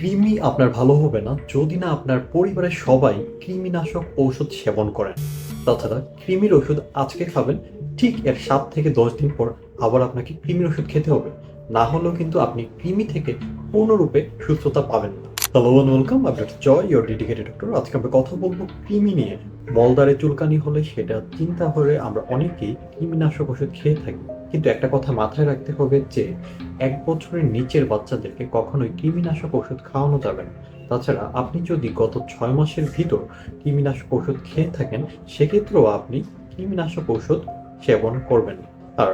কৃমি আপনার ভালো হবে না যদি না আপনার পরিবারের সবাই কৃমিনাশক ঔষধ সেবন করেন। তাছাড়া কৃমির ওষুধ আজকে খাবেন, ঠিক এর ৭ থেকে ১০ দিন পর আবার আপনাকে কৃমির ওষুধ খেতে হবে। না হলেও কিন্তু আপনি কৃমি থেকে পূর্ণরূপে সুস্থতা পাবেন না। হ্যালো এন্ড ওয়েলকাম, আমি doctor Joy, your dedicated doctor. আজকে আমরা কথা বলবো কৃমি নিয়ে। মলদ্বারে চুলকানি হলে সেটা চিন্তা করে আমরা অনেকেই কৃমিনাশক ওষুধ খেয়ে থাকি। কিন্তু একটা কথা মাথায় রাখতে হবে যে ১ বছরের নিচের বাচ্চাদেরকে কখনোই কৃমিনাশক ওষুধ খাওয়ানো যাবে না। তাছাড়া আপনি যদি গত ৬ মাসের ভিতর কৃমিনাশক ওষুধ খেয়ে থাকেন, সেক্ষেত্রেও আপনি কৃমিনাশক ওষুধ সেবন করবেন না। আর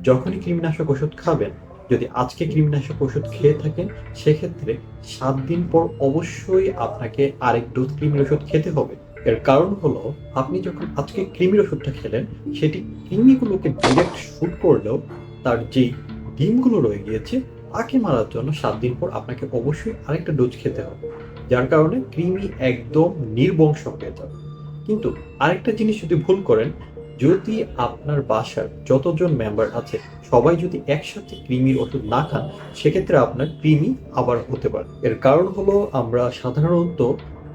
যখনই কৃমিনাশক ওষুধ খাবেন, যদি আজকে কৃমিনাশক ওষুধ খেয়ে থাকেন, সেক্ষেত্রে ৭ দিন পর অবশ্যই আপনাকে আরেক ডোজ কৃমির ওষুধ খেতে হবে। এর কারণ হলো, আপনি যখন আজকে কৃমির ওষুধটা খেলেন, সেটি কৃমিগুলোকে ডিরেক্ট শুট করলেও তার যেই ডিমগুলো রয়ে গিয়েছে তাকে মারার জন্য ৭ দিন পর আপনাকে অবশ্যই আরেকটা ডোজ খেতে হবে। যার কারণে কৃমি একদম নির্বংশ হয়ে যাবে। কিন্তু আরেকটা জিনিস যদি ভুল করেন, যদি আপনার বাসার যতজন মেম্বার আছে সবাই যদি একসাথে কৃমির ওষুধ না খান, সেক্ষেত্রে আপনার কৃমি আবার হতে পারে। এর কারণ হলো, আমরা সাধারণত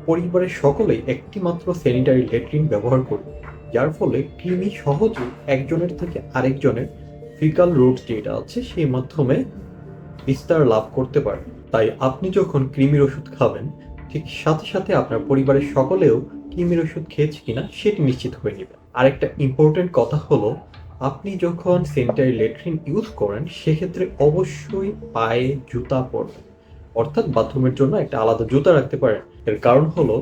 পরিবারের সকলেই একটি মাত্র স্যানিটারি ল্যাট্রিন ব্যবহার করি, যার ফলে কৃমি সহজে একজনের থেকে আরেকজনের ফিকাল রুট যেটা আছে সেই মাধ্যমে বিস্তার লাভ করতে পারে। তাই আপনি যখন কৃমির ওষুধ খাবেন, ঠিক সাথে সাথে আপনার পরিবারের সকলেও কৃমির ওষুধ খেয়েছে কিনা সেটি নিশ্চিত হয়ে নেবেন। আরেকটা ইম্পর্টেন্ট কথা হলো, আপনি যখন স্যানিটারি ল্যাট্রিন ইউজ করেন, সেক্ষেত্রে অবশ্যই পায়ে জুতা পরবেন। অর্থাৎ বাথরুমের জন্য একটা আলাদা জুতা রাখতে পারেন। এর কারণ হলো,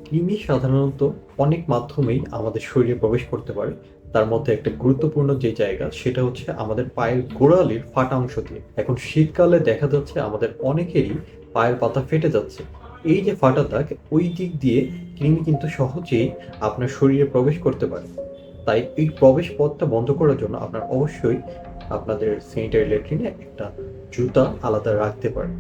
কৃমি সাধারণত অনেক মাধ্যমেই আমাদের শরীরে প্রবেশ করতে পারে। তার মধ্যে একটা গুরুত্বপূর্ণ যে জায়গা, সেটা হচ্ছে আমাদের পায়ের গোড়ালির ফাটা অংশ দিয়ে। এখন শীতকালে দেখা যাচ্ছে আমাদের অনেকেরই পায়ের পাতা ফেটে যাচ্ছে। এই যে ফাটা দাগ, ওই দিক দিয়ে কৃমি কিন্তু সহজেই আপনার শরীরে প্রবেশ করতে পারে। তাই এই প্রবেশ পথটা বন্ধ করার জন্য আপনার অবশ্যই আপনাদের স্যানিটারি ল্যাট্রিনে একটা জুতা আলাদা রাখতে পারেন।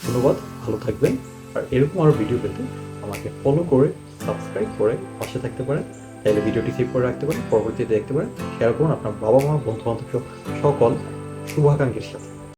ধন্যবাদ, ভালো থাকবেন। আর এরকম আরও ভিডিও পেতে আমাকে ফলো করে, সাবস্ক্রাইব করে পাশে থাকতে পারেন। চাইলে ভিডিওটি সেভ করে রাখতে পারেন, পরবর্তীতে দেখতে পারেন, শেয়ার করুন আপনার বাবা মা, বন্ধু বান্ধব সকল শুভাকাঙ্ক্ষীর সাথে।